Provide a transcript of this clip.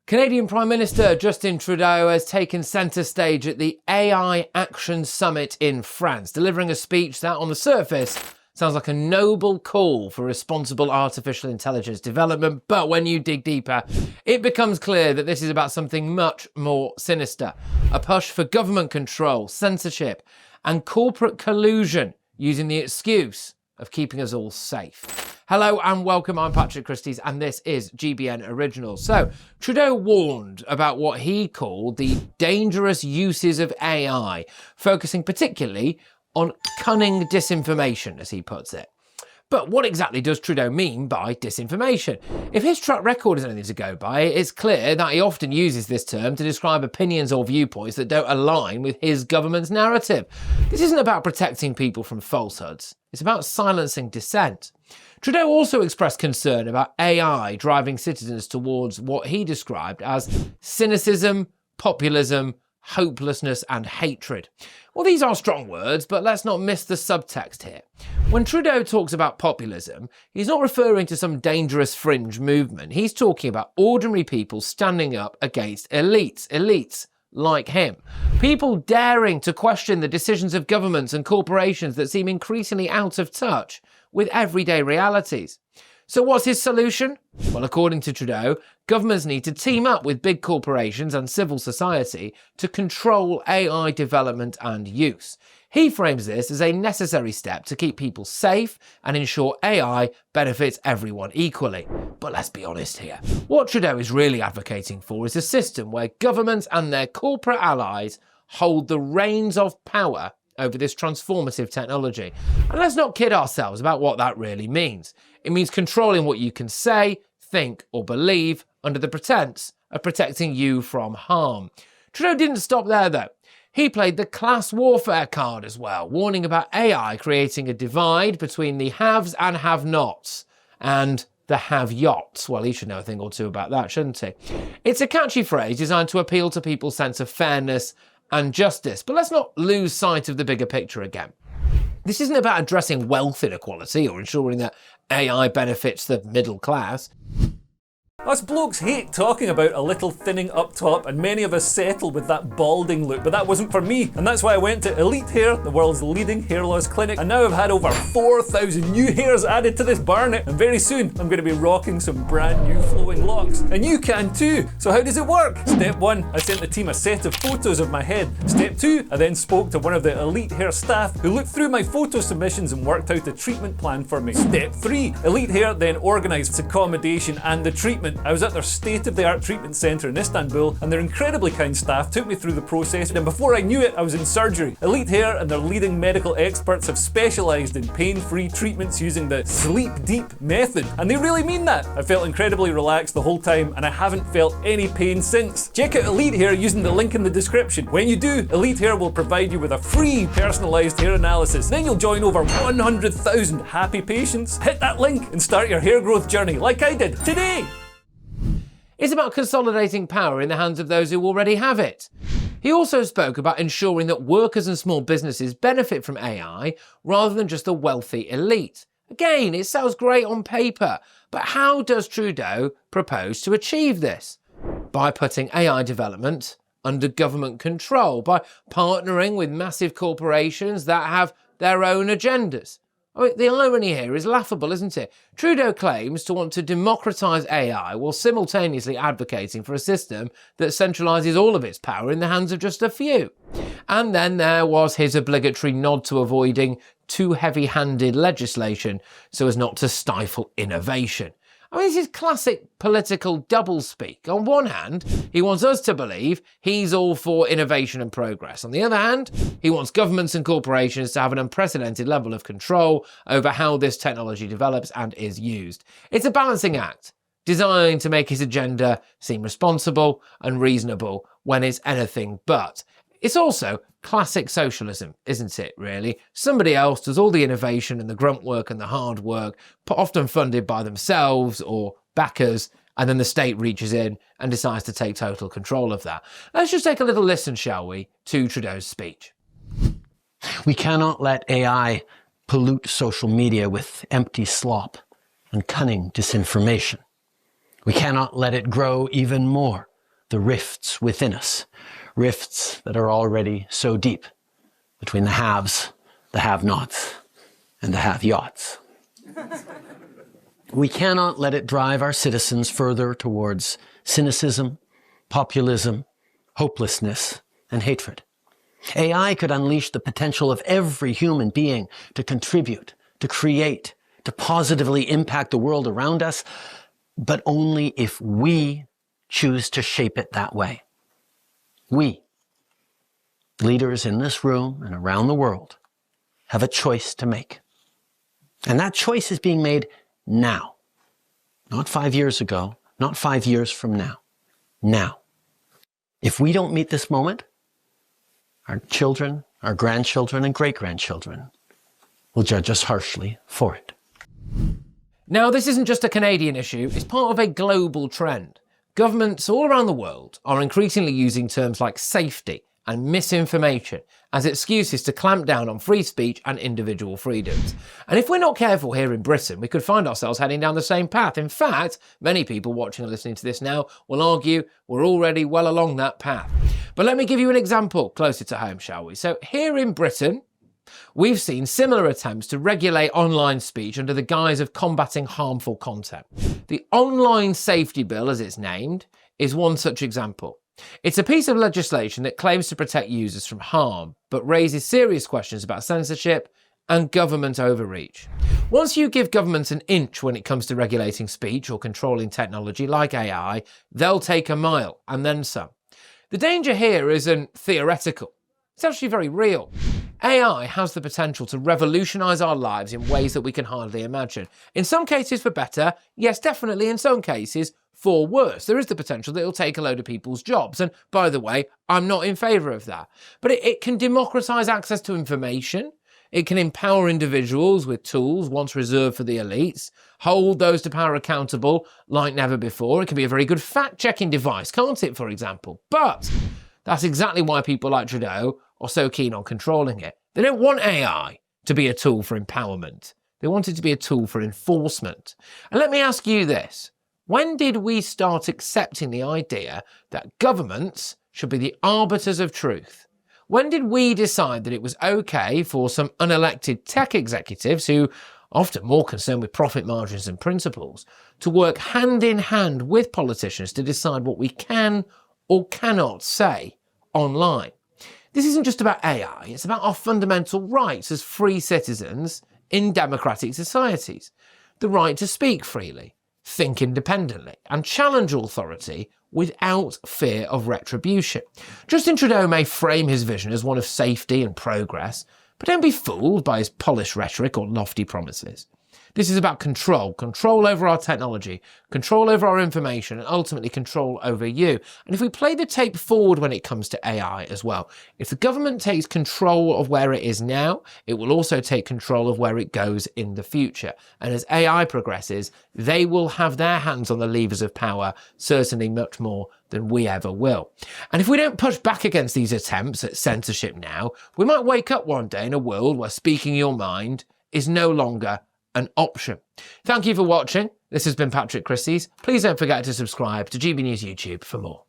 Canadian Prime Minister Justin Trudeau has taken centre stage at the AI Action Summit in France, delivering a speech that, on the surface, sounds like a noble call for responsible artificial intelligence development, but when you dig deeper, it becomes clear that this is about something much more sinister. A push for government control, censorship, and corporate collusion using the excuse of keeping us all safe. Hello and welcome, I'm Patrick Christie's and this is GBN Originals. So, Trudeau warned about what he called the dangerous uses of AI, focusing particularly on cunning disinformation, as he puts it. But what exactly does Trudeau mean by disinformation? If his track record is anything to go by, it's clear that he often uses this term to describe opinions or viewpoints that don't align with his government's narrative. This isn't about protecting people from falsehoods, it's about silencing dissent. Trudeau also expressed concern about AI driving citizens towards what he described as cynicism, populism, hopelessness and hatred. Well, these are strong words, but let's not miss the subtext here. When Trudeau talks about populism, he's not referring to some dangerous fringe movement. He's talking about ordinary people standing up against elites like him. People daring to question the decisions of governments and corporations that seem increasingly out of touch with everyday realities. So what's his solution? Well, according to Trudeau, governments need to team up with big corporations and civil society to control AI development and use. He frames this as a necessary step to keep people safe and ensure AI benefits everyone equally. But let's be honest here. What Trudeau is really advocating for is a system where governments and their corporate allies hold the reins of power over this transformative technology. And let's not kid ourselves about what that really means. It means controlling what you can say, think, or believe under the pretense of protecting you from harm. Trudeau didn't stop there though. He played the class warfare card as well, warning about AI creating a divide between the haves and have-nots, and the have-yots. Well, he should know a thing or two about that, shouldn't he? It's a catchy phrase designed to appeal to people's sense of fairness and justice, but let's not lose sight of the bigger picture again. This isn't about addressing wealth inequality or ensuring that AI benefits the middle class. Us blokes hate talking about a little thinning up top, and many of us settle with that balding look, but that wasn't for me, and that's why I went to Elite Hair, the world's leading hair loss clinic, and now I've had over 4,000 new hairs added to this barnet, and very soon I'm going to be rocking some brand new flowing locks, and you can too. So how does it work? Step 1, I sent the team a set of photos of my head. Step 2, I then spoke to one of the Elite Hair staff who looked through my photo submissions and worked out a treatment plan for me. Step 3, Elite Hair then organised accommodation and the treatment. I was at their state-of-the-art treatment centre in Istanbul, and their incredibly kind staff took me through the process, and before I knew it, I was in surgery. Elite Hair and their leading medical experts have specialised in pain-free treatments using the sleep deep method, and they really mean that. I felt incredibly relaxed the whole time, and I haven't felt any pain since. Check out Elite Hair using the link in the description. When you do, Elite Hair will provide you with a free personalised hair analysis. Then you'll join over 100,000 happy patients. Hit that link and start your hair growth journey like I did today. It's about consolidating power in the hands of those who already have it. He also spoke about ensuring that workers and small businesses benefit from AI rather than just the wealthy elite. Again, it sounds great on paper, but how does Trudeau propose to achieve this? By putting AI development under government control, by partnering with massive corporations that have their own agendas. I mean, the irony here is laughable, isn't it? Trudeau claims to want to democratise AI while simultaneously advocating for a system that centralises all of its power in the hands of just a few. And then there was his obligatory nod to avoiding too heavy-handed legislation so as not to stifle innovation. I mean, this is classic political doublespeak. On one hand, he wants us to believe he's all for innovation and progress. On the other hand, he wants governments and corporations to have an unprecedented level of control over how this technology develops and is used. It's a balancing act, designed to make his agenda seem responsible and reasonable when it's anything but. It's also classic socialism, isn't it, really? Somebody else does all the innovation and the grunt work and the hard work, often funded by themselves or backers, and then the state reaches in and decides to take total control of that. Let's just take a little listen, shall we, to Trudeau's speech. We cannot let AI pollute social media with empty slop and cunning disinformation. We cannot let it grow even more the rifts within us, rifts that are already so deep between the haves, the have-nots, and the have-yachts. We cannot let it drive our citizens further towards cynicism, populism, hopelessness, and hatred. AI could unleash the potential of every human being to contribute, to create, to positively impact the world around us, but only if we choose to shape it that way. We, leaders in this room and around the world, have a choice to make. And that choice is being made now. Not 5 years ago, not 5 years from now. Now. If we don't meet this moment, our children, our grandchildren, and great-grandchildren will judge us harshly for it. Now, this isn't just a Canadian issue, it's part of a global trend. Governments all around the world are increasingly using terms like safety and misinformation as excuses to clamp down on free speech and individual freedoms. And if we're not careful here in Britain, we could find ourselves heading down the same path. In fact, many people watching and listening to this now will argue we're already well along that path. But let me give you an example closer to home, shall we? So here in Britain, we've seen similar attempts to regulate online speech under the guise of combating harmful content. The Online Safety Bill, as it's named, is one such example. It's a piece of legislation that claims to protect users from harm, but raises serious questions about censorship and government overreach. Once you give governments an inch when it comes to regulating speech or controlling technology like AI, they'll take a mile and then some. The danger here isn't theoretical. It's actually very real. AI has the potential to revolutionise our lives in ways that we can hardly imagine. In some cases for better, yes, definitely in some cases for worse. There is the potential that it'll take a load of people's jobs. And by the way, I'm not in favour of that. But it can democratise access to information. It can empower individuals with tools once reserved for the elites, hold those to power accountable like never before. It can be a very good fact-checking device, can't it, for example? But that's exactly why people like Trudeau are so keen on controlling it. They don't want AI to be a tool for empowerment. They want it to be a tool for enforcement. And let me ask you this. When did we start accepting the idea that governments should be the arbiters of truth? When did we decide that it was okay for some unelected tech executives who often more concerned with profit margins than principles, to work hand in hand with politicians to decide what we can or cannot say online? This isn't just about AI, it's about our fundamental rights as free citizens in democratic societies. The right to speak freely, think independently, and challenge authority without fear of retribution. Justin Trudeau may frame his vision as one of safety and progress, but don't be fooled by his polished rhetoric or lofty promises. This is about control over our technology, control over our information, and ultimately control over you. And if we play the tape forward when it comes to AI as well, if the government takes control of where it is now, it will also take control of where it goes in the future. And as AI progresses, they will have their hands on the levers of power, certainly much more than we ever will. And if we don't push back against these attempts at censorship now, we might wake up one day in a world where speaking your mind is no longer an option. Thank you for watching. This has been Patrick Christys. Please don't forget to subscribe to GB News YouTube for more.